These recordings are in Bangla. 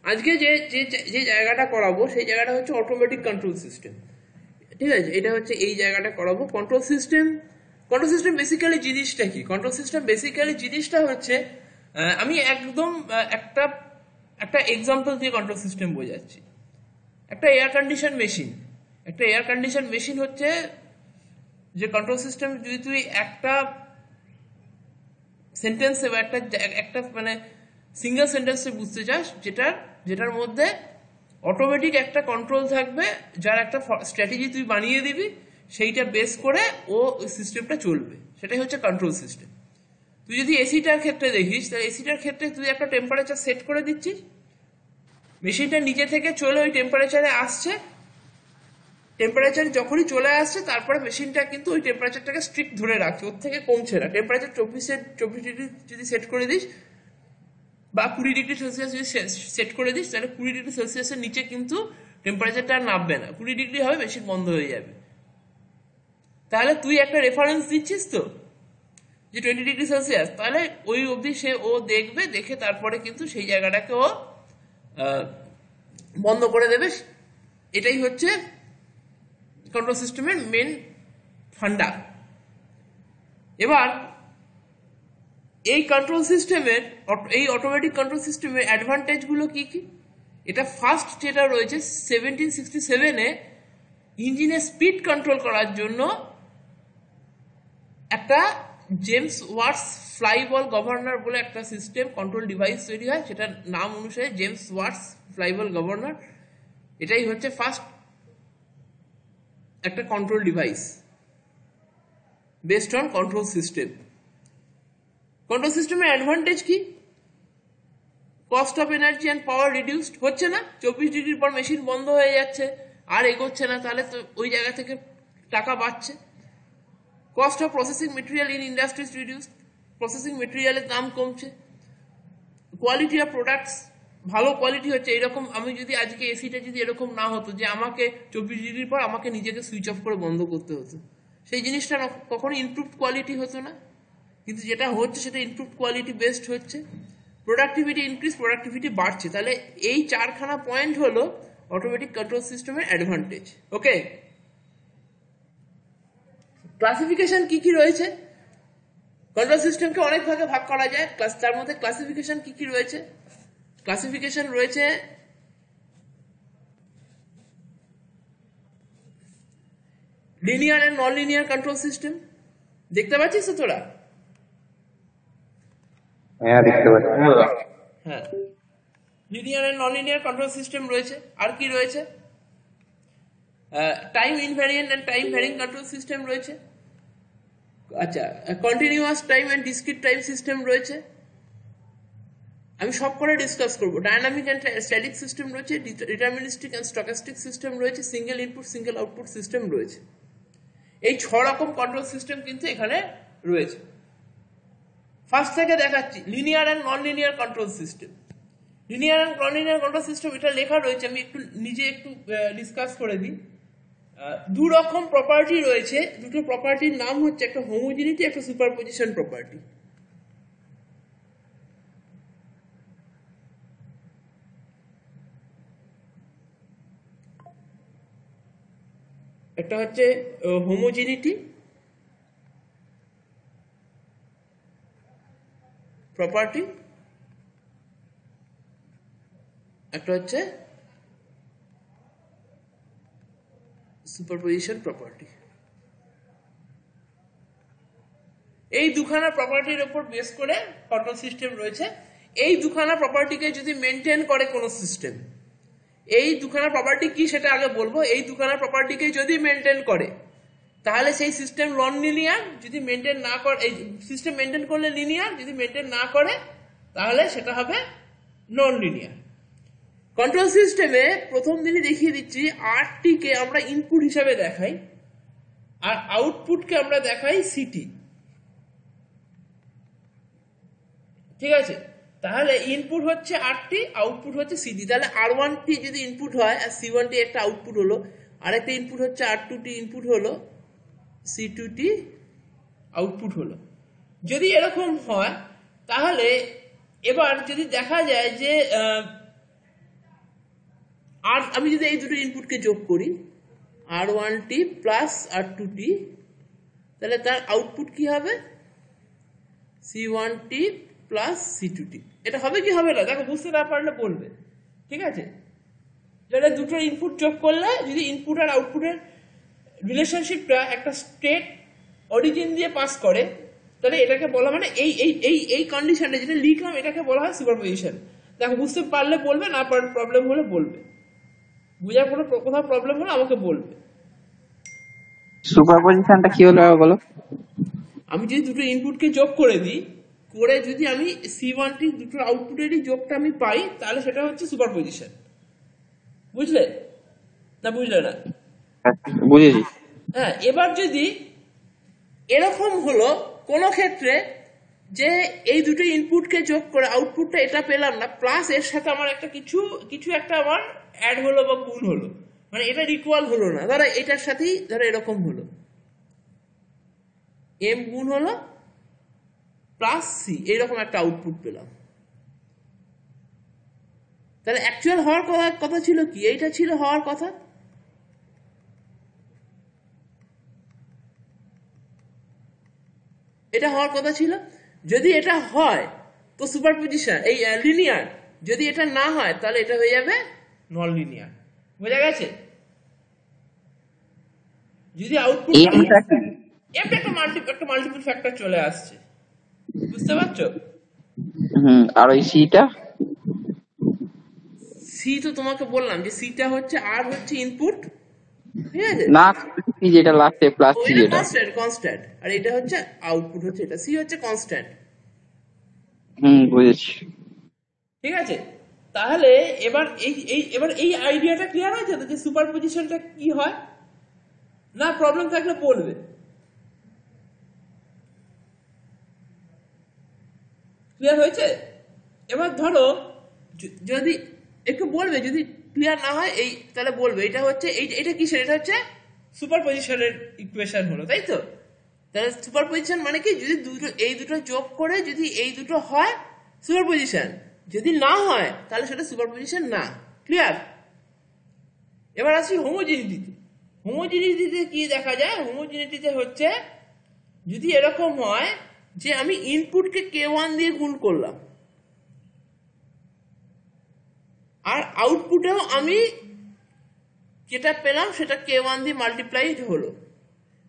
আজকে যে যে যে জায়গাটা করাবো সেই জায়গাটা হচ্ছে অটোমেটিক কন্ট্রোল সিস্টেম। ঠিক আছে, এটা হচ্ছে এই জায়গাটা করাবো control system. Control system basically জিনিসটা কি? কন্ট্রোল সিস্টেম বেসিক্যালি জিনিসটা হচ্ছে আমি একদম একটা একটা এক্সাম্পল দিয়ে কন্ট্রোল সিস্টেম বোঝাচ্ছি। একটা এয়ার কন্ডিশন মেশিন, একটা এয়ার কন্ডিশন মেশিন হচ্ছে যে কন্ট্রোল সিস্টেম যদি তুই একটা সেন্টেন্সে বা একটা একটা মানে সিঙ্গেল সেন্টেন্সে বুঝতে চাস, যেটার মধ্যে অটোমেটিক একটা কন্ট্রোল থাকবে, যার একটা স্ট্র্যাটেজি তুই বানিয়ে দিবি, সেইটা বেস করে ও সিস্টেমটা চলবে, সেটাই হচ্ছে কন্ট্রোল সিস্টেম। তুই যদি এসিটার ক্ষেত্রে দেখিস, তাহলে এসিটার ক্ষেত্রে তুই একটা টেম্পারেচার সেট করে দিচ্ছিস, মেশিনটা নিজে থেকে চলে ওই টেম্পারেচারে আসছে, টেম্পারেচার যখনই চলে আসছে তারপরে মেশিনটা কিন্তু ওই টেম্পারেচারটাকে স্ট্রিক্ট ধরে রাখছে, ওর থেকে কমছে না। টেম্পারেচার 24 ডিগ্রি যদি সেট করে দিস বা 20 ডিগ্রি সেলসিয়াস যদি সেট করে দিস, তাহলে 20 ডিগ্রি সেলসিয়াসের নিচে কিন্তু টেম্পারেচারটা আর নামবে না, 20 ডিগ্রি হবে, মেশিন বন্ধ হয়ে যাবে। তাহলে তুই একটা রেফারেন্স দিচ্ছিস তো যে 20 ডিগ্রি সেলসিয়াস, তাহলে ওই অবধি ও দেখবে, দেখে তারপরে কিন্তু সেই জায়গাটাকে ও বন্ধ করে দেবে। এটাই হচ্ছে কন্ট্রোল সিস্টেমের মেন ফান্ডা। এবার এই কন্ট্রোল সিস্টেমের, এই অটোমেটিক কন্ট্রোল সিস্টেমের অ্যাডভান্টেজগুলো কি কি? এটা ফার্স্ট যেটা রয়েছে 1767-এ ইঞ্জিনের স্পিড কন্ট্রোল করার জন্য একটা জেমস ওয়াটস ফ্লাইবল গভর্নর বলে একটা সিস্টেম কন্ট্রোল ডিভাইস তৈরি হয়, সেটার নাম অনুসারে জেমস ওয়াটস ফ্লাইবল গভর্নর। এটাই হচ্ছে ফার্স্ট একটা control device based on control system. Control সিস্টেমের অ্যাডভান্টেজ কি? Cost of energy and power reduced হচ্ছে না, 24 ডিগ্রির পর মেশিন বন্ধ হয়ে যাচ্ছে, আর এগোচ্ছে না, তাহলে তো ওই জায়গা থেকে টাকা বাঁচছে। Cost of processing material in industries reduced, processing মেটেরিয়ালের দাম কমছে। কোয়ালিটি অফ প্রোডাক্টস ভালো কোয়ালিটি হচ্ছে। এরকম আমি যদি আজকে এসিটা যদি এরকম না হতো যে আমাকে 24 ডিগ্রির পর আমাকে নিজেকে সুইচ অফ করে বন্ধ করতে হতো, সেই জিনিসটা কখনো ইমপ্রুভ কোয়ালিটি হতো না। কিন্তু যেটা হচ্ছে সেটা ইমপ্রুভ কোয়ালিটি বেসড হচ্ছে। প্রোডাক্টিভিটি ইনক্রিজ, প্রোডাক্টিভিটি বাড়ছে। তাহলে এই চারখানা পয়েন্ট হলো অটোমেটিক কন্ট্রোল সিস্টেমের অ্যাডভান্টেজ। ওকে, ক্লাসিফিকেশন কি কি রয়েছে? কন্ট্রোল সিস্টেমকে অনেক ভাগে ভাগ করা যায়, তার মধ্যে ক্লাসিফিকেশন কি কি রয়েছে? ক্লাসিফিকেশন রয়েছে linear and non linear control system. দেখতে পাচ্ছিস তো তোরা? হ্যাঁ দেখতে পাচ্ছি। হ্যাঁ, linear and non linear control system রয়েছে। আর কি রয়েছে? Time invariant and time varying control system রয়েছে। আচ্ছা, continuous time and discrete time system রয়েছে। আমি সব করে ডিসকাস করব। ডায়নামিক এন্ড স্ট্যাটিক সিস্টেম রয়েছে, ডিটারমিনিস্টিক এন্ড স্টকাস্টিক সিস্টেম রয়েছে, single input single output system রয়েছে। এই 6 রকম কন্ট্রোল সিস্টেম কিন্তু এখানে রয়েছে। ফার্স্ট থেকে দেখাচ্ছি linear and non linear control system. Linear and non linear control system এটা লেখা রয়েছে, আমি একটু নিজে একটু ডিসকাস করে দিই। দু রকম প্রপার্টি রয়েছে, দুটো প্রপার্টির নাম হচ্ছে একটা হোমোজিনিটি, একটা সুপারপজিশন প্রপার্টি। একটা হচ্ছে হোমোজিনিটি প্রপার্টি, একটা হচ্ছে সুপারপজিশন প্রপার্টি। এই দুখানা প্রপার্টির উপর বেস করে কন্ট্রোল সিস্টেম রয়েছে। এই দুখানা প্রপার্টিকে যদি মেনটেন করে কোন সিস্টেম, এই দুখানা প্রপার্টি কি সেটা আগে বলবো। এই দুখানা প্রপার্টিকে যদি মেনটেন করে তাহলে সেই সিস্টেম নন লিনিয়ার, যদি মেনটেন না করে, এই সিস্টেম মেনটেন করলে লিনিয়ার, যদি মেনটেন না করে তাহলে সেটা হবে নন লিনিয়ার। কন্ট্রোল সিস্টেমে প্রথম দিনই দেখিয়ে দিচ্ছি 8টিকে আমরা ইনপুট হিসাবে দেখাই আর আউটপুটকে আমরা দেখাই সিটি। ঠিক আছে, তাহলে ইনপুট হচ্ছে 8টি, আউটপুট হচ্ছে সিটি। তাহলে R1টি যদি ইনপুট হয় আর C1টি একটা আউটপুট হলো, আর একটা ইনপুট হচ্ছে R2টি ইনপুট হলো, C2টি আউটপুট হলো। যদি এরকম হয় তাহলে এবার যদি দেখা যায় যে আর আমি যদি এই দুটো ইনপুটকে যোগ করি R1T প্লাস R2T, তাহলে তার আউটপুট কি হবে C1T প্লাস C2T। এটা হবে কি হবে না দেখো, বুঝতে না পারলে বলবে, ঠিক আছে? যারা দুটো ইনপুট যোগ করলে যদি ইনপুট আর আউটপুটের রিলেশনশিপটা একটা স্টেট অরিজিন দিয়ে পাস করে, তাহলে এটাকে বলা মানে এই এই এই এই কন্ডিশনটা যেটা লিখলাম এটাকে বলা হয় সুপারপজিশন। দেখো বুঝতে পারলে বলবে, না প্রবলেম হলে বলবে, বুঝার কোনো কোথাও প্রবলেম হলে আমাকে বলবে। সুপারপজিশনটা কি হলো বলো? আমি যদি দুটো ইনপুটকে যোগ করে দিই, করে যদি আমি C1T দুটোর আউটপুটেরই যোগটা আমি পাই, তাহলে সেটা হচ্ছে সুপারপজিশন। বুঝলে না বুঝলে না? বুঝেছি। হ্যাঁ, এবার যদি এরকম হলো কোন ক্ষেত্রে যে এই দুটো ইনপুটকে যোগ করে আউটপুটটা এটা পেলাম না, প্লাস এর সাথে আমার একটা কিছু একটা আমার অ্যাড হলো বা গুণ হলো, মানে এটা ইকুয়াল হলো না, ধরো এটার সাথেই ধরো এরকম হলো, এম গুণ হলো প্লাস সি, এইরকম একটা আউটপুট পেলাম। তাহলে অ্যাকচুয়াল হওয়ার কথা ছিল কি, এইটা ছিল হওয়ার কথা। এটা হওয়ার কথা ছিল। যদি এটা হয় তো সুপারপজিশন এই লিনিয়ার, যদি এটা না হয় তাহলে এটা হয়ে যাবে নন লিনিয়ার। বোঝা গেছে? যদি আউটপুট একটা মাল্টিপল ফ্যাক্টর চলে আসছে, বুঝতে পারছো? আর ওই সিটা, সি তো তোমাকে বললাম যে সিটা হচ্ছে আর হচ্ছে ইনপুট, ঠিক আছে না সি যেটা লাস্টে প্লাস সি যেটা কনস্ট্যান্ট, আর এটা হচ্ছে আউটপুট হচ্ছে এটা, সি হচ্ছে কনস্ট্যান্ট। বুঝেছি। ঠিক আছে, তাহলে এবার এই আইডিয়াটা ক্লিয়ার হয়েছে তো যে সুপারপজিশনটা কি হয়? না প্রবলেম থাকলে বলবে। ক্লিয়ার হয়েছে? এবার ধরো যদি একটু বলবে, যদি ক্লিয়ার না হয় এই তাহলে বলবে এটা হচ্ছে এটা কিসের, এটা হচ্ছে সুপারপজিশনের ইকুয়েশন হলো, তাই তো? তাহলে সুপারপজিশন মানে কি, যদি এই দুটো যোগ করে যদি এই দুটো হয় সুপারপজিশন, যদি না হয় তাহলে সেটা সুপারপজিশন না। ক্লিয়ার? এবার আসি হোমোজিনিটিতে। হোমোজিনিটিতে কি দেখা যায়? হোমোজিনিটিতে হচ্ছে যদি এরকম হয় যে আমি ইনপুটকে K1 দিয়ে গুণ করলাম আর আউটপুটেও আমি যেটা পেলাম সেটা K1 দিয়ে মাল্টিপ্লাইড হলো,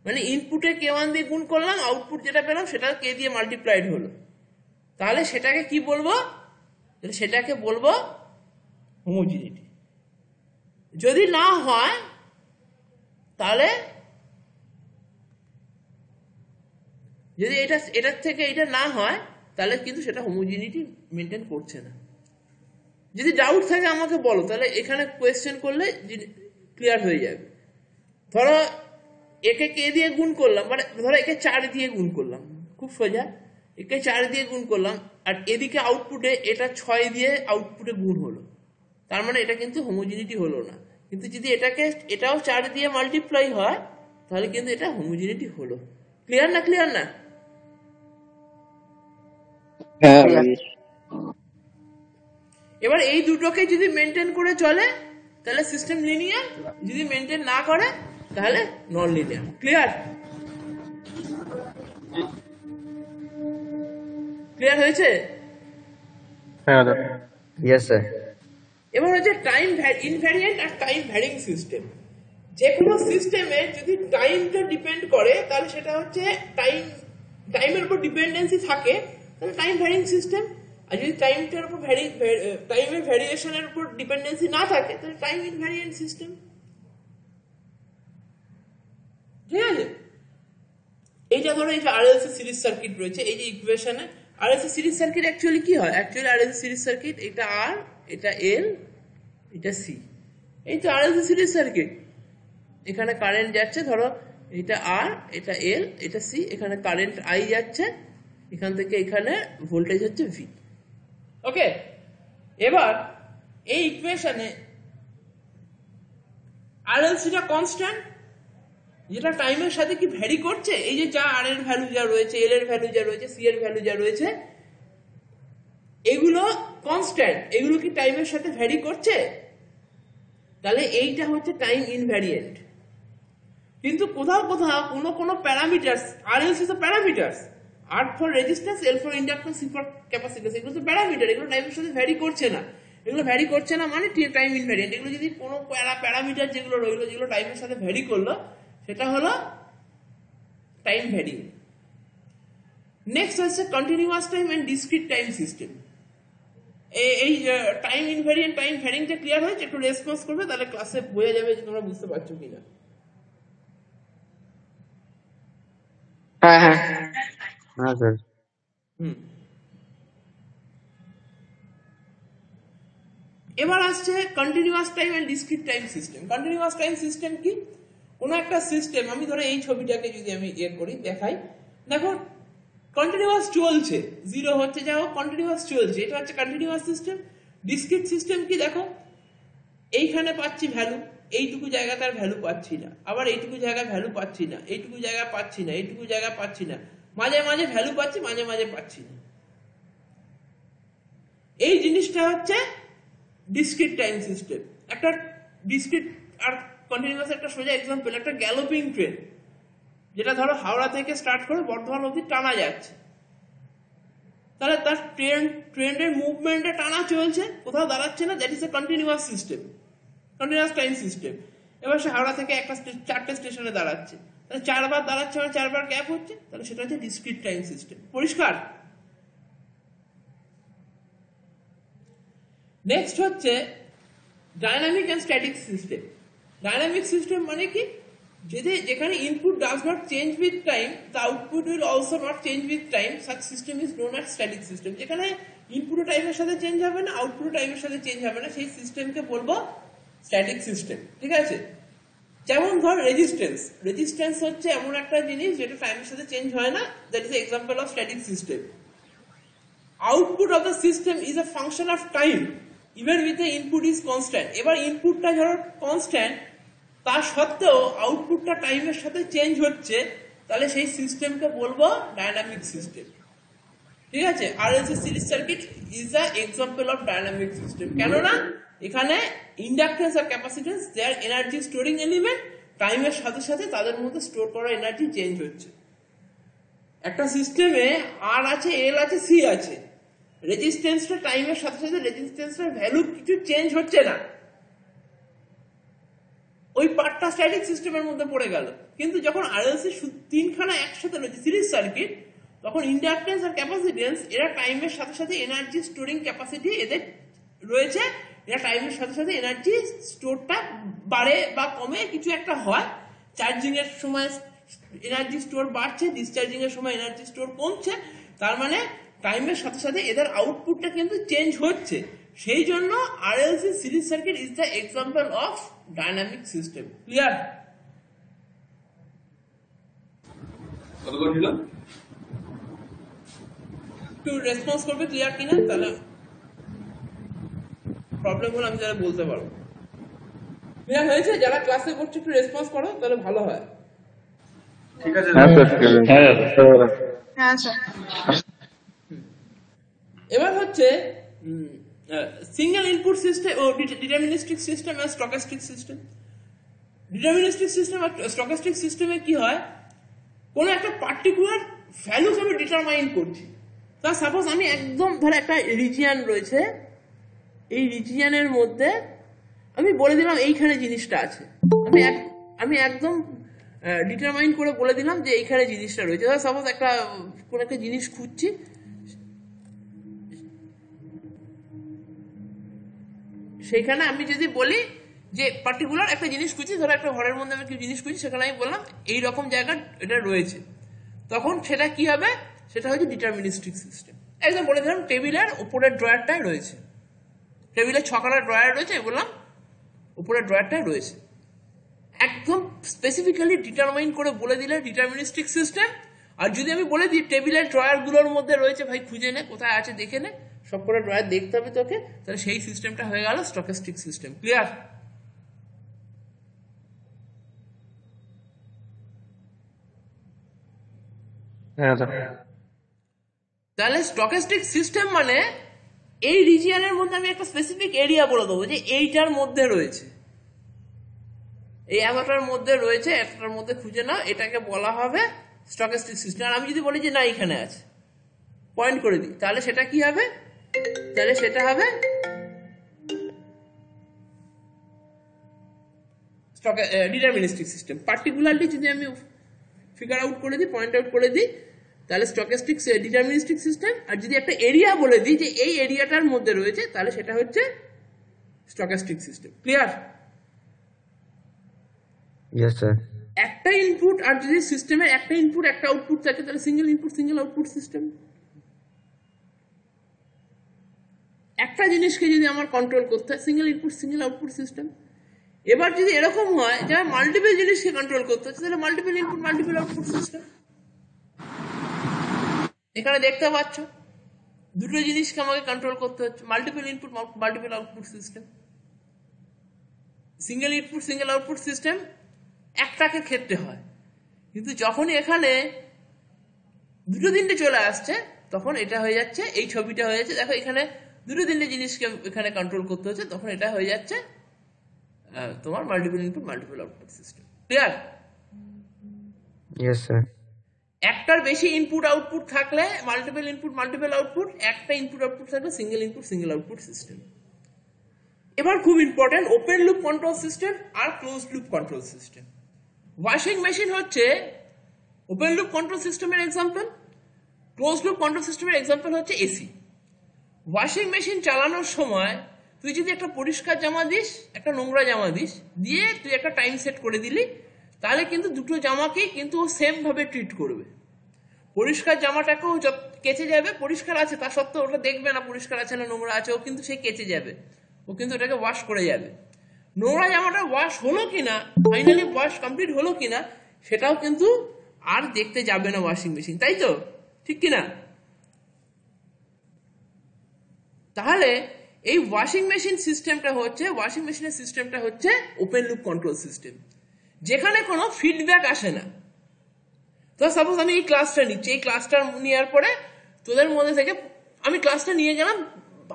মানে ইনপুটে K1 দিয়ে গুণ করলাম, আউটপুট যেটা পেলাম সেটা K দিয়ে মাল্টিপ্লাইড হলো, তাহলে সেটাকে কি বলবো? সেটাকে বলবো হোমোজিনিটি। যদি না হয় তাহলে, যদি এটার থেকে এটা না হয় তাহলে কিন্তু সেটা হোমোজিনিটি মেনটেন করছে না। যদি ডাউট থাকে আমাকে বলো, তাহলে এখানে কোয়েশ্চেন করলে ক্লিয়ার হয়ে যাবে। ধরো একে কে দিয়ে গুণ করলাম, মানে ধরো একে 4 দিয়ে গুণ করলাম, খুব সোজা, একে 4 দিয়ে গুণ করলাম আর এদিকে আউটপুটে এটা 6 দিয়ে আউটপুটে গুণ হলো, তার মানে এটা কিন্তু হোমোজিনিটি হলো না। কিন্তু যদি এটাও 4 দিয়ে মাল্টিপ্লাই হয় তাহলে কিন্তু এটা হোমোজিনিটি হলো। ক্লিয়ার না? ক্লিয়ার না? হ্যাঁ। এবার এই দুটোকে যদি মেনটেন করে চলে তাহলে সিস্টেম লিনিয়ার, যদি মেনটেন না করে তাহলে নন লিনিয়ার। ক্লিয়ার? ক্লিয়ার হয়েছে? হ্যাঁ ইয়েস স্যার। এবার হচ্ছে টাইম ইনভ্যারিয়েন্ট আর টাইম ভ্যারিং সিস্টেম। যে কোনো সিস্টেমে যদি টাইমটা ডিপেন্ড করে তাহলে সেটা হচ্ছে টাইমের উপর ডিপেন্ডেন্সি থাকে তাহলে টাইম ভ্যারিং সিস্টেম, আর যদি টাইমটার উপর টাইমের ভ্যারিয়েশনের উপর ডিপেন্ডেন্সি না থাকে তাহলে টাইম ইনভ্যারিয়েন্ট সিস্টেম। ঠিক আছে? এইটা ধরো এই যে আরএলসি সিরিজ সার্কিট রয়েছে, এই যে ইকুয়েশনে আরএলসি সিরিজ সার্কিট অ্যাকচুয়ালি কি হয়? অ্যাকচুয়ালি আরএলসি সিরিজ সার্কিট এটা আর, এটা এল, এটা সি, এই তো আরএলসি সিরিজ সার্কিট। এখানে কারেন্ট যাচ্ছে, ধরো এটা আর, এটা এল, এটা সি, এখানে কারেন্ট আই যাচ্ছে, এখান থেকে এখানে ভোল্টেজ হচ্ছে ভি। ওকে, এবার এই ইকুয়েশনে আরএলসিটা কনস্ট্যান্ট, যেটা টাইমের সাথে কি ভ্যারি করছে, এই যে যা আর এর ভ্যালু যা রয়েছে, এল এর ভ্যালু যা রয়েছে, সি এর ভ্যালু যা রয়েছে, এগুলো কনস্ট্যান্ট, এগুলো কি টাইমের সাথে ভ্যারি করছে? তাহলে এইটা হচ্ছে টাইম ইনভ্যারিয়েন্ট। কিন্তু কোথাও কোথাও কোনো প্যারামিটার্স, RLC তো parameters, R for resistance, L for inductance, C for capacitance, এগুলো তো প্যারামিটার, এগুলো টাইমের সাথে ভ্যারি করছে না। এগুলো ভ্যারি করছে না মানে টাইম ইনভ্যারিয়েন্ট। এগুলো যদি কোনো প্যারামিটার যেগুলো রইলো, যেগুলো টাইমের সাথে ভ্যারি করলো, সেটা হলো টাইম ভ্যারিয়েন্ট। নেক্সট হচ্ছে continuous time and discrete time system. এই টাইম ইনভ্যারিয়েন্ট টাইম ভ্যারিংটা ক্লিয়ার হয়েছে? একটু রেসপন্স করবে, তাহলে ক্লাসে বোঝা যাবে যে তোমরা বুঝতে পারছো কিনা। হ্যাঁ হ্যাঁ হ্যাঁ স্যার। এবার আসছে continuous time and discrete time system. Continuous time system কি? কোন একটা সিস্টেম, আমি ধরো এই ছবিটাকে যদি আমি করি, দেখাই, দেখো কন্টিনিউয়াস চলছে, জিরো হচ্ছে, যা হোক কন্টিনিউয়াস চলছে, এটা হচ্ছে কন্টিনিউয়াস সিস্টেম। ডিসক্রিট সিস্টেম কি? দেখো এইখানে পাচ্ছি ভ্যালু, এইটুকু জায়গা তার ভ্যালু পাচ্ছি না, আবার এইটুকু জায়গায় ভ্যালু পাচ্ছি না, এইটুকু জায়গা পাচ্ছি না, এইটুকু জায়গা পাচ্ছি না, মাঝে মাঝে ভ্যালু পাচ্ছি, মাঝে মাঝে পাচ্ছি না। এই জিনিসটা হচ্ছে ডিসক্রিট টাইম সিস্টেম। একটা ডিসক্রিট আর কন্টিনিউয়াস একটা সোজা এক্সাম্পল, একটা গ্যালোপিং ট্রেন, যেটা ধরো হাওড়া থেকে স্টার্ট করে বর্ধমান অবধি টানা যাচ্ছে, তাহলে তার ট্রেনের মুভমেন্টে টানা চলছে, কোথাও দাঁড়াচ্ছে না, that is a continuous system, continuous time system. এবার সে হাওড়া থেকে একটা 4টে স্টেশনে দাঁড়াচ্ছে, তাহলে 4বার দাঁড়াচ্ছে, মানে 4বার গ্যাপ হচ্ছে, তাহলে সেটা হচ্ছে ডিসক্রিট টাইম সিস্টেম। পরিষ্কার? নেক্সট হচ্ছে dynamic and static system. Dynamic system মানে কি? যেখানে input does not change with time, the output will also not change with time, such system is known as static system. যেখানে ইনপুট টাইমের সাথে চেঞ্জ হবে না, আউটপুট টাইমের সাথে চেঞ্জ হবে না, সেই সিস্টেমকে বলবো স্ট্যাটিক সিস্টেম। ঠিক আছে? যেমন ধর রেজিস্ট্যান্স, রেজিস্ট্যান্স হচ্ছে এমন একটা জিনিস যেটা টাইমের সাথে চেঞ্জ হয় না, that is example of static system. Output of the system is a function of time even with the input is constant. এবার ইনপুটটা ধরো কনস্ট্যান্ট, তা সত্ত্বেও আউটপুটটা টাইমের সাথে চেঞ্জ হচ্ছে, তাহলে সেই সিস্টেমকে বলবো ডাইনামিক সিস্টেম। ঠিক আছে? RLC series circuit is the example of dynamic system. কেননা এখানে ইন্ডাক্টেন্স আর ক্যাপাসিটেন্স, দে আর এনার্জি স্টোরিং এলিমেন্ট, টাইমের সাথে সাথে তাদের মধ্যে স্টোর করা এনার্জি চেঞ্জ হচ্ছে। একটা সিস্টেমে আর আছে, এল আছে, সি আছে, রেজিস্ট্যান্সটা টাইমের সাথে সাথে রেজিস্ট্যান্সের ভ্যালু কিছু চেঞ্জ হচ্ছে না, ওই পার্টটা স্ট্যাটিক সিস্টেমের মধ্যে পড়ে গেল। কিন্তু যখন RLC 3খানা একসাথে রয়েছে সিরিজ সার্কিট, তখন ইন্ডাক্টেন্স আর ক্যাপাসিটেন্স এরা টাইমের সাথে সাথে এনার্জি স্টোরিং ক্যাপাসিটি এদের রয়েছে, এরা টাইমের সাথে সাথে এনার্জি স্টোরটা বাড়ে বা কমে, কিছু একটা হয়। চার্জিং এর সময় এনার্জি স্টোর বাড়ছে, ডিসচার্জিং এর সময় এনার্জি স্টোর কমছে, তার মানে টাইমের সাথে সাথে এদের আউটপুটটা কিন্তু চেঞ্জ হচ্ছে। সেই জন্য RLC series circuit is the example of dynamic system. Clear? একটু রেসপন্স করবে ক্লিয়ার কিনা, তাহলে প্রবলেম হলে আমি যারা বলতে পারবো। ক্লিয়ার হয়েছে? যারা ক্লাসে করছে একটু রেসপন্স করো, তাহলে ভালো হয়। ঠিক আছে? হ্যাঁ স্যার। এবার হচ্ছে সিঙ্গেল ইনপুট সিস্টেম ও ডিটারমিনিস্টিক সিস্টেম আর স্টকাস্টিক সিস্টেম। ডিটারমিনিস্টিক সিস্টেম আর স্টকাস্টিক সিস্টেমে কি হয়? কোন একটা পার্টিকুলার ভ্যালু আমি ডিটারমাইন করছি। তা সাপোজ আমি একদম ধর একটা রিজিয়ান রয়েছে, এই রিজিয়ানের মধ্যে আমি বলে দিলাম এইখানে জিনিসটা আছে, আমি একদম ডিটারমাইন করে বলে দিলাম যে এইখানে জিনিসটা রয়েছে। সাপোজ কোন একটা জিনিস খুঁজছি, সেইখানে আমি যদি বলি যে পার্টিকুলার একটা জিনিস খুঁজছি, ধরো একটা ঘরের মধ্যে আমি জিনিস খুঁজছি, সেখানে আমি বললাম এইরকম জায়গা এটা রয়েছে, তখন সেটা কি হবে? সেটা হচ্ছে ডিটারমিনিস্টিক সিস্টেম। একদম বলে দিলাম টেবিলের উপরের ড্রয়ারটাই রয়েছে, টেবিলের 6খানা ড্রয়ার রয়েছে, বললাম উপরের ড্রয়ারটাই রয়েছে। একদম স্পেসিফিক্যালি ডিটারমাইন করে বলে দিলে ডিটারমিনিস্টিক সিস্টেম। আর যদি আমি বলে দিই টেবিলের ড্রয়ার গুলোর মধ্যে রয়েছে, ভাই খুঁজে নে, কোথায় আছে দেখে নে, সব করে ড্রয়ার দেখতে হবে তোকে, তাহলে সেই সিস্টেমটা হয়ে গেল স্টকাস্টিক সিস্টেম। ক্লিয়ার? তাহলে স্টকাস্টিক সিস্টেম মানে এই রিজিয়নের মধ্যে আমি একটা স্পেসিফিক এরিয়া বলে দেবো যে এইটার মধ্যে রয়েছে, এই এতটার মধ্যে রয়েছে, একটার মধ্যে খুঁজে নাও, এটাকে বলা হবে স্টকেস্টিক সিস্টেম। আর আমি যদি বলি যে না এখানে আছে, পয়েন্ট করে দিই, তাহলে সেটা কি হবে? তাহলে সেটা হবে ডিটারমিনিস্টিক সিস্টেম। পার্টিকুলারলি যদি আমি ফিগার আউট করে দিই, পয়েন্ট আউট করে দিই, তাহলে স্টকেস্টিক ডিটারমিনিস্টিক সিস্টেম। আর যদি একটা এরিয়া বলে দিই যে এই এরিয়াটার মধ্যে রয়েছে, তাহলে সেটা হচ্ছে স্টকেস্টিক সিস্টেম। ক্লিয়ার? Yes sir. একটা ইনপুট আর যদি সিস্টেমের একটা ইনপুট একটা আউটপুট থাকে, তাহলে single input single output system. একটা জিনিসকে যদি আমার কন্ট্রোল করতে হয়, single input single output system. এবার যদি এরকম হয় যে মাল্টিপল জিনিসকে কন্ট্রোল করতে হচ্ছে, তাহলে multiple input multiple output system. এখানে দেখতে পাচ্ছ দুটো জিনিসকে আমাকে কন্ট্রোল করতে হচ্ছে, multiple input multiple output system. Single input single output system একটাকে ক্ষেত্রে হয়, কিন্তু যখনই এখানে দুটো তিনটে চলে আসছে, তখন এটা হয়ে যাচ্ছে, এই ছবিটা হয়ে যাচ্ছে, দেখো এখানে দুটো তিনটে জিনিসকে এখানে কন্ট্রোল করতে হচ্ছে, তখন এটা হয়ে যাচ্ছে তোমার multiple input multiple output system. Clear? Yes sir. একটার বেশি ইনপুট আউটপুট থাকলে মাল্টিপল ইনপুট মাল্টিপল আউটপুট, একটা ইনপুট আউটপুট থাকলে single input single output system. এবার খুব important, open loop control system আর close loop control system. Washing machine হচ্ছে ওপেন লুপ কন্ট্রোল সিস্টেমের এক্সাম্পল, ক্লোজ লুপ কন্ট্রোল সিস্টেমের এক্সাম্পল হচ্ছে এসি। ওয়াশিং মেশিন চালানোর সময় তুই যদি একটা পরিষ্কার জামা দিস, একটা নোংরা জামা দিস, দিয়ে তুই একটা টাইম সেট করে দিলি, তাহলে কিন্তু দুটো জামাকেই কিন্তু ও সেম ভাবে ট্রিট করবে। পরিষ্কার জামাটাকেও কেচে যাবে, পরিষ্কার আছে তা সত্ত্বেও ওটা দেখবে না পরিষ্কার আছে না নোংরা আছে, ও কিন্তু সে কেচে যাবে, ও কিন্তু ওটাকে ওয়াশ করে যাবে। নোংরা জামাটা ওয়াশ হলো কিনা, ফাইনালি ওয়াশ কমপ্লিট হলো কিনা, সেটাও কিন্তু আর দেখতে যাবে না ওয়াশিং মেশিন, তাই তো? ঠিক কিনা? তাহলে এই ওয়াশিং মেশিন সিস্টেমটা হচ্ছে, ওয়াশিং মেশিনের সিস্টেমটা হচ্ছে ওপেন লুপ কন্ট্রোল সিস্টেম, যেখানে কোনো ফিডব্যাক আসে না। তো সাপোজ আমি এই ক্লাসটা নিচ্ছি, এই ক্লাসটা নেওয়ার পরে তোদের মধ্যে থেকে আমি ক্লাসটা নিয়ে গেলাম,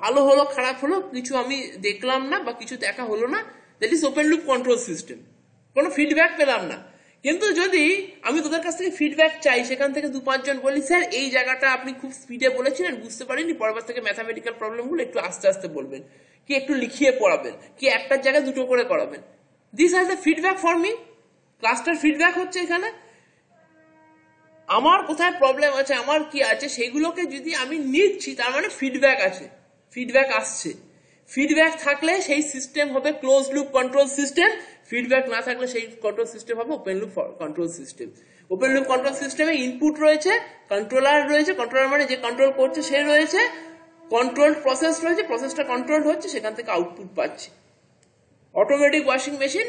ভালো হলো খারাপ হলো কিছু আমি দেখলাম না বা কিছু দেখা হলো না, that is open loop control system. কোনো ফিডব্যাক পেলাম না। কিন্তু যদি আমি তোদের কাছ থেকে ফিডব্যাক চাই, সেখান থেকে 2-5 জন বলি স্যার এই জায়গাটা আপনি খুব স্পিডে বলেছিলেন, বুঝতে পারিনি, পরবার থেকে ম্যাথামেটিক্যাল প্রবলেমগুলো একটু আস্তে আস্তে বলবেন, কি একটু লিখিয়ে পড়াবেন, কি একটার জায়গায় দুটো করে করাবেন। This are the feedback for me. ক্লাসটার ফিডব্যাক হচ্ছে এখানে আমার কোথায় প্রবলেম আছে, আমার কি আছে, সেগুলোকে যদি আমি নিচ্ছি, তার মানে ফিডব্যাক আছে, ফিডব্যাক আসছে। ফিডব্যাক থাকলে সেই সিস্টেম হবে close loop control system, feedback না থাকলে সেই কন্ট্রোল সিস্টেম হবে open loop control system. Open loop control সিস্টেমে ইনপুট রয়েছে, কন্ট্রোলার রয়েছে, কন্ট্রোলার মানে যে কন্ট্রোল করছে সে রয়েছে, কন্ট্রোল প্রসেস রয়েছে, প্রসেসটা কন্ট্রোল হচ্ছে, সেখান থেকে আউটপুট পাচ্ছি। অটোমেটিক ওয়াশিং মেশিন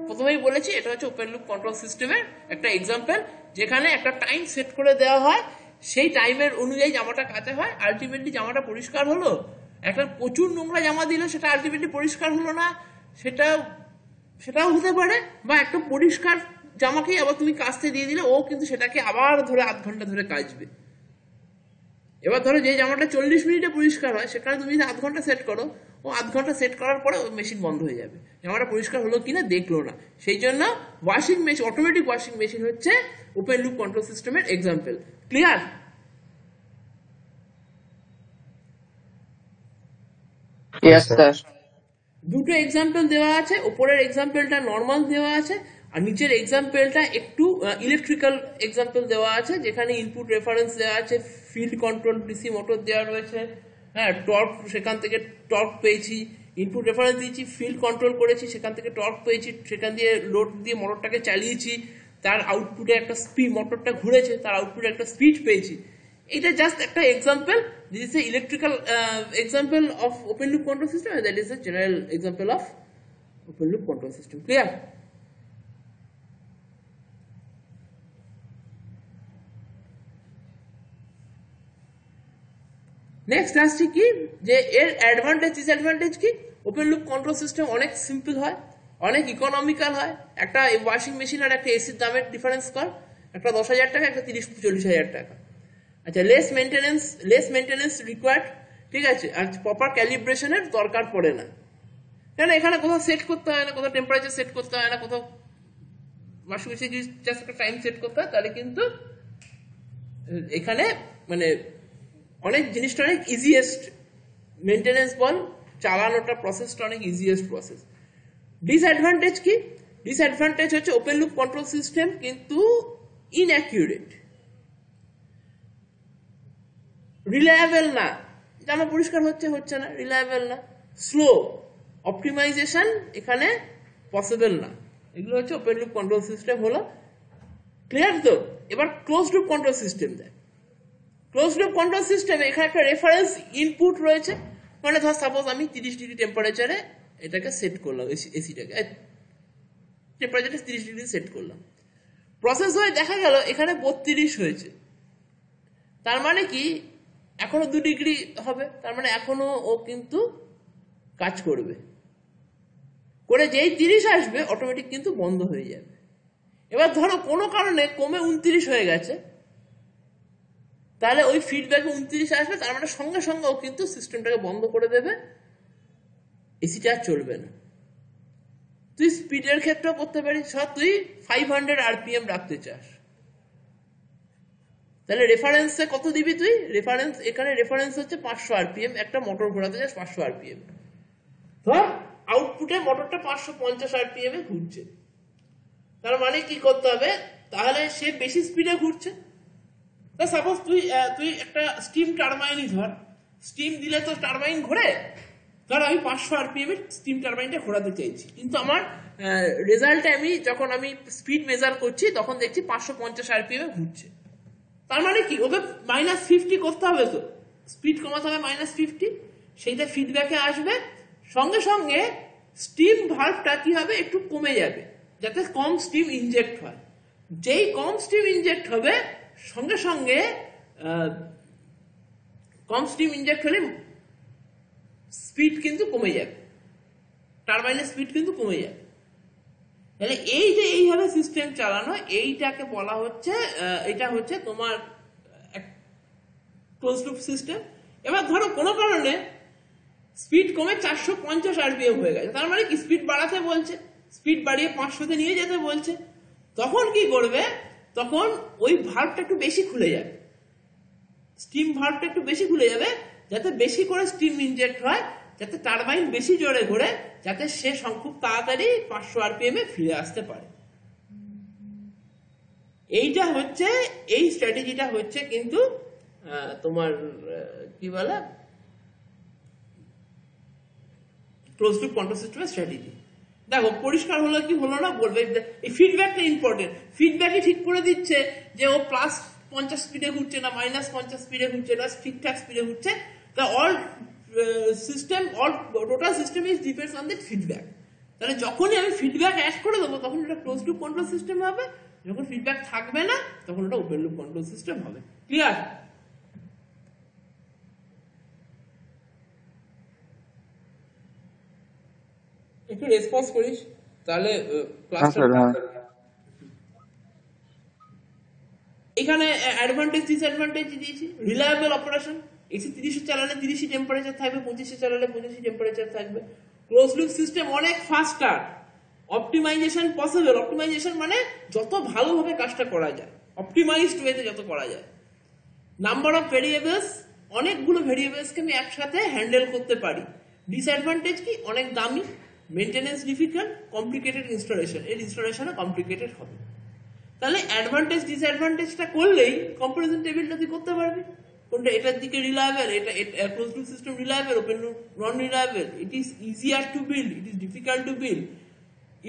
প্রথমেই বলেছি, এটা হচ্ছে ওপেন লুপ কন্ট্রোল সিস্টেমের একটা এক্সাম্পল, যেখানে একটা টাইম সেট করে দেওয়া হয়, সেই টাইমের অনুযায়ী জামাটা কাচা হয়, আলটিমেটলি জামাটা পরিষ্কার হলো। একটা প্রচুর নোংরা জামা দিলে সেটা আলটিমেটলি পরিষ্কার হলো না, সেটাও হতে পারে, বা একটা পরিষ্কার জামাকেই আবার তুমি কাচতে দিয়ে দিলে, ও কিন্তু সেটাকে আবার ধরে আধ ঘন্টা ধরে কাচবে। এবার ধরো যে জামাটা 40 মিনিটে পরিষ্কার হয়, সেখানে তুমি আধ ঘন্টা সেট করো, ও আধ ঘন্টা সেট করার পরে ওই মেশিন বন্ধ হয়ে যাবে, জামাটা পরিষ্কার হলো কিনা দেখলো না। সেই জন্য washing machine, automatic washing machine হচ্ছে ওপেন লুপ কন্ট্রোল সিস্টেমের এক্সাম্পল। ক্লিয়ার? Yes sir. দুটো এক্সাম্পল দেওয়া আছে, উপরের এক্সাম্পলটা নর্মাল দেওয়া আছে, আর নিচের এক্সাম্পলটা একটু ইলেকট্রিক্যাল এক্সাম্পল দেওয়া আছে, যেখানে ইনপুট রেফারেন্স দেওয়া আছে, ফিল্ড কন্ট্রোল ডিসি মোটর দেওয়া রয়েছে, হ্যাঁ, টর্ক, সেখান থেকে টর্ক পেয়েছি, ইনপুট রেফারেন্স দিয়েছি, ফিল্ড কন্ট্রোল করেছি, সেখান থেকে টর্ক পেয়েছি, সেখান দিয়ে লোড দিয়ে মোটরটাকে চালিয়েছি, তার আউটপুটে একটা স্পিড, মোটরটা ঘুরেছে, তার আউটপুটে একটা স্পিড পেয়েছি। এটা জাস্ট একটা example, this is a electrical example of open loop control system, that is a general example of open loop control system. Clear? Next আসছে কি, যে এর অ্যাডভান্টেজ ডিসঅ্যাডভান্টেজ কি। ওপেন লুপ কন্ট্রোল সিস্টেম অনেক সিম্পল হয়, অনেক ইকোনমিক্যাল হয়। একটা ওয়াশিং মেশিন আর একটা এসির দামের ডিফারেন্স কর, একটা 10,000 টাকা, একটা 30-40,000 টাকা। আচ্ছা, লেস মেনটেনেন্স রিকোয়ার্ড, ঠিক আছে, আর প্রপার ক্যালিব্রেশনের দরকার পড়ে না, কেন এখানে কোথাও সেট করতে হয় না, কোথাও টেম্পারেচার সেট করতে হয় না, কোথাও মাসে মাসে জাস্ট একটা টাইম সেট করতে হয়, তাহলে কিন্তু এখানে মানে অনেক জিনিসটা অনেক ইজিয়েস্ট, মেনটেনেন্স বল চালানোটা প্রসেসটা অনেক ইজিয়েস্ট প্রসেস। ডিসঅ্যাডভান্টেজ কি? ডিসঅ্যাডভান্টেজ হচ্ছে ওপেন লুপ কন্ট্রোল সিস্টেম কিন্তু ইনঅ্যাকিউরেট, রিলায়েবল না, জামা পরিষ্কার হচ্ছে না, রিলায়েবল না, স্লো, অপটিমাইজেশন এখানে পসিবল না। এগুলো হচ্ছে ওপেন লুপ কন্ট্রোল সিস্টেম হলো। ক্লিয়ার তো? এবার ক্লোজ লুপ কন্ট্রোল সিস্টেম দেয়। ক্লোজ লুপ কন্ট্রোল সিস্টেমে এখানে একটা রেফারেন্স ইনপুট রয়েছে, মানে ধর সাপোজ আমি 30 ডিগ্রি টেম্পারেচারে এটাকে সেট করলাম, এসিটাকে টেম্পারেচারটা 30 ডিগ্রি সেট করলাম, প্রসেস হয়ে দেখা গেল এখানে 32 হয়েছে, তার মানে কি এখনো 2 ডিগ্রি হবে, তার মানে এখনো ও কিন্তু কাজ করবে, করে যেই 30 আসবে অটোমেটিক কিন্তু বন্ধ হয়ে যাবে। এবার ধরো কোনো কারণে কমে 29 হয়ে গেছে, তাহলে ওই ফিডব্যাকে 29 আসবে, তার মানে সঙ্গে সঙ্গে ও কিন্তু সিস্টেমটাকে বন্ধ করে দেবে, এসিটা আর চলবে না। তুই স্পিডের ক্ষেত্রেও করতে পারিস, তুই 500 RPM রাখতে চাস, তাহলে রেফারেন্সে কত দিবি তুই? রেফারেন্স এখানে রেফারেন্স হচ্ছে 500 RPM, একটা মোটর ঘোরাতে চাস 500 RPM, ধর আউটপুটে মোটরটা 550 RPM এ ঘুরছে, তার মানে কি করতে হবে? তাহলে সে বেশি স্পিডে ঘুরছে। সাপোজ তুই একটা স্টিম টারবাইনই ধর, স্টিম দিলে তো টারবাইন ঘোরে, ধর আমি 500 RPM এর স্টিম টারবাইনটা ঘোরাতে চাইছি, কিন্তু আমার রেজাল্টে যখন আমি স্পিড মেজার করছি তখন দেখছি 550 RPM এ ঘুরছে, তার মানে কি ওকে -50 করতে হবে, তো স্পিড কমাতে হবে -50, সেইটা ফিডব্যাকে আসবে, সঙ্গে সঙ্গে স্টিম ভালভটা কি হবে একটু কমে যাবে, যাতে কম স্টিম ইনজেক্ট হয়। যেই কম স্টিম ইনজেক্ট হবে সঙ্গে সঙ্গে কম স্টিম ইনজেক্ট হলে স্পিড কিন্তু কমে যাবে, টারবাইনের স্পিড কিন্তু কমে যাবে। তাহলে এই যে এইভাবে সিস্টেম চালানো, এইটাকে বলা হচ্ছে, এটা হচ্ছে তোমার ক্লোজ লুপ সিস্টেম। এবার ধরো কোনো কারণে স্পিড কমে 450 RPM হয়ে গেছে, তার মানে কি স্পিড বাড়াতে বলছে, স্পিড বাড়িয়ে 500-তে নিয়ে যেতে বলছে, তখন কি করবে? তখন ওই ভাল্বটা একটু বেশি খুলে যাবে, স্টিম ভাল্বটা একটু বেশি খুলে যাবে, যাতে বেশি করে স্টিম ইনজেক্ট হয়, যাতে টারবাইন বেশি জোরে ঘোরে, যাতে সে খুব তাড়াতাড়ি 500 RPM এ ফিরে আসতে পারে। এইটা হচ্ছে, এই স্ট্র্যাটেজিটা হচ্ছে কিন্তু তোমার কি বলে ক্লোজ লুপ কন্ট্রোল সিস্টেমের স্ট্র্যাটেজি। দেখো পরিষ্কার হলো কি হলো না বলবে, এই ফিডব্যাকটা ইম্পর্টেন্ট, ফিডব্যাকই ঠিক করে দিচ্ছে যে ও +50 স্পিডে ঘুরছে না -50 স্পিডে ঘুরছে না ঠিকঠাক স্পিডে ঘুরছে। The all system, all total system is depends on that feedback. তাহলে যখনই আমি ফিডব্যাক অ্যাড করে দেবো তখন এটা ক্লোজ লুপ কন্ট্রোল সিস্টেম হবে, যখন ফিডব্যাক থাকবে না তখন এটা ওপেন লুপ কন্ট্রোল সিস্টেম হবে। ক্লিয়ার? একটু রেসপন্স করিস তাহলে ক্লাসটা। এখানে অ্যাডভান্টেজ ডিসঅ্যাডভান্টেজ দিয়েছি। রিলায়েবল অপারেশন, এসি 30 চালালে 30 টেম্পারেচার থাকবে, 25 চালালে 25 টেম্পারেচার থাকবে। ক্লোজ লুপ সিস্টেম অনেক ফাস্টার। অপটিমাইজেশন পসিবল, অপটিমাইজেশন মানে যত ভালোভাবে কাজটা করা যায়, অপটিমাইজড ওয়েতে যত করা যায়। নাম্বার অফ ভেরিয়েবলস, অনেকগুলো ভেরিয়েবলসকে আমি একসাথে হ্যান্ডেল করতে পারি। ডিসঅ্যাডভান্টেজ কি? অনেক দামি, মেনটেনেন্স ডিফিকাল্ট, কমপ্লিকেটেড ইনস্টলেশন, এর ইনস্টলেশনও কমপ্লিকেটেড হবে। তাহলে অ্যাডভান্টেজ ডিসঅ্যাডভান্টেজটা করলেই কম্পারিজন টেবিলটা তুই করতে পারবি, কোনটা এটার দিকে রিলায়েবল, এটা close loop system reliable, open loop non reliable, it is easier to build, it is difficult to build.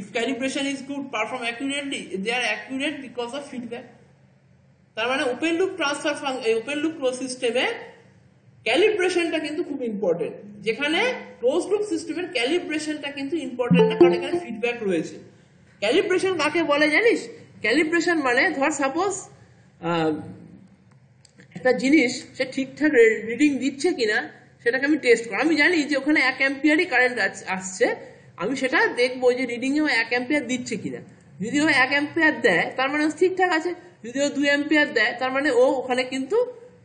If calibration is good, perform accurately, they are accurate because of feedback. তার মানে open loop transfer open loop close সিস্টেমে ক্যালিব্রেশনটা কিন্তু খুব ইম্পর্টেন্ট, যেখানে ক্লোজ লুপ সিস্টেমের ক্যালিব্রেশনটা কিন্তু ইম্পর্টেন্ট না, কারণ এখানে ফিডব্যাক রয়েছে। ক্যালিব্রেশন কাকে বলে জানিস? ক্যালিব্রেশন মানে ধর সাপোজ একটা জিনিস সে ঠিকঠাক রিডিং দিচ্ছে কিনা সেটাকে আমি টেস্ট করি। আমি জানি যে ওখানে 1 অ্যাম্পিয়ারই কারেন্ট আসছে, আমি সেটা দেখবো যে রিডিং এ 1 অ্যাম্পিয়ার দিচ্ছে কিনা। যদি ও 1 অ্যাম্পিয়ার দেয় তার মানে ঠিকঠাক আছে, যদি ও 2 অ্যাম্পিয়ার দেয় তার মানে ও ওখানে কিন্তু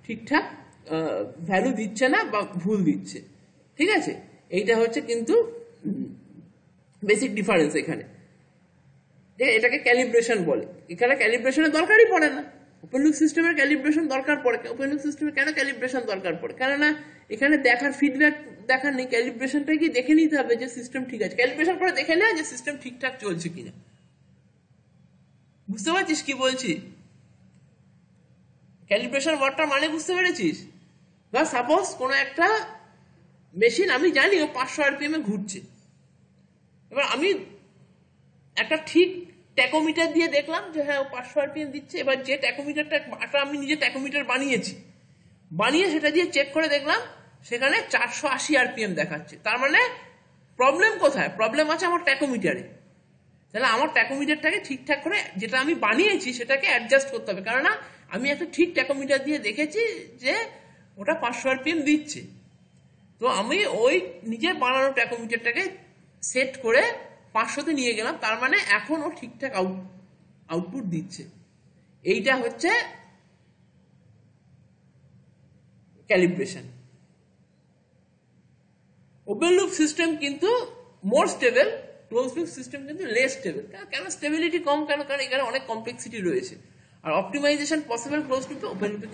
ঠিকঠাক ভ্যালু দিচ্ছে না বা ভুল দিচ্ছে। ঠিক আছে, এইটা হচ্ছে কিন্তু বেসিক ডিফারেন্স এখানে। এটাকে ক্যালিব্রেশন বলে। এখানে ক্যালিব্রেশনের দরকারই পড়ে না, ওপেন লুপ সিস্টেমের ক্যালিব্রেশন দরকার পড়ে। ওপেন লুপ সিস্টেমে কেন ক্যালিব্রেশন দরকার পড়ে? কেননা এখানে দেখার ফিডব্যাক দেখার নেই, ক্যালিব্রেশনটা কি দেখে নিতে হবে যে সিস্টেম ঠিক আছে, ক্যালিব্রেশন করে দেখে নেয় যে সিস্টেম ঠিকঠাক চলছে কিনা। বুঝতে পারছিস কি বলছি? ক্যালিব্রেশন ওয়ার্ডটার মানে বুঝতে পেরেছিস? বা সাপোজ কোনো একটা মেশিন আমি জানি ও 500 RPM এ ঘুরছে, এবার আমি একটা ঠিক ট্যাকোমিটার দিয়ে দেখলাম যে হ্যাঁ ও 500 RPM দিচ্ছে। এবার যে ট্যাকোমিটারটা আমি নিজে ট্যাকোমিটার বানিয়ে সেটা দিয়ে চেক করে দেখলাম সেখানে 480 RPM দেখাচ্ছে। তার মানে প্রবলেম কোথায়? প্রবলেম আছে আমার ট্যাকোমিটারে। তাহলে আমার ট্যাকোমিটারটাকে ঠিকঠাক করে যেটা আমি বানিয়েছি সেটাকে অ্যাডজাস্ট করতে হবে, কেননা আমি একটা ঠিক ট্যাকোমিটার দিয়ে দেখেছি যে ওটা 500 RPM দিচ্ছে। তো আমি ওই নিজের বানানো ট্যাকোমিটারটাকে সেট করে 500-তে নিয়ে গেলাম, তার মানে এখন ও ঠিকঠাক আউটপুট দিচ্ছে। এইটা হচ্ছে ক্যালিব্রেশন। ওপেন লুপ সিস্টেম কিন্তু মোর স্টেবল, ক্লোজ লুপ সিস্টেম কিন্তু লেস স্টেবল। কেন স্টেবিলিটি কম? কারণ এখানে অনেক কমপ্লেক্সিটি রয়েছে। আর অপটিমাইজেশন পসিবল ক্লোজ লুপে, ওপেন লুপে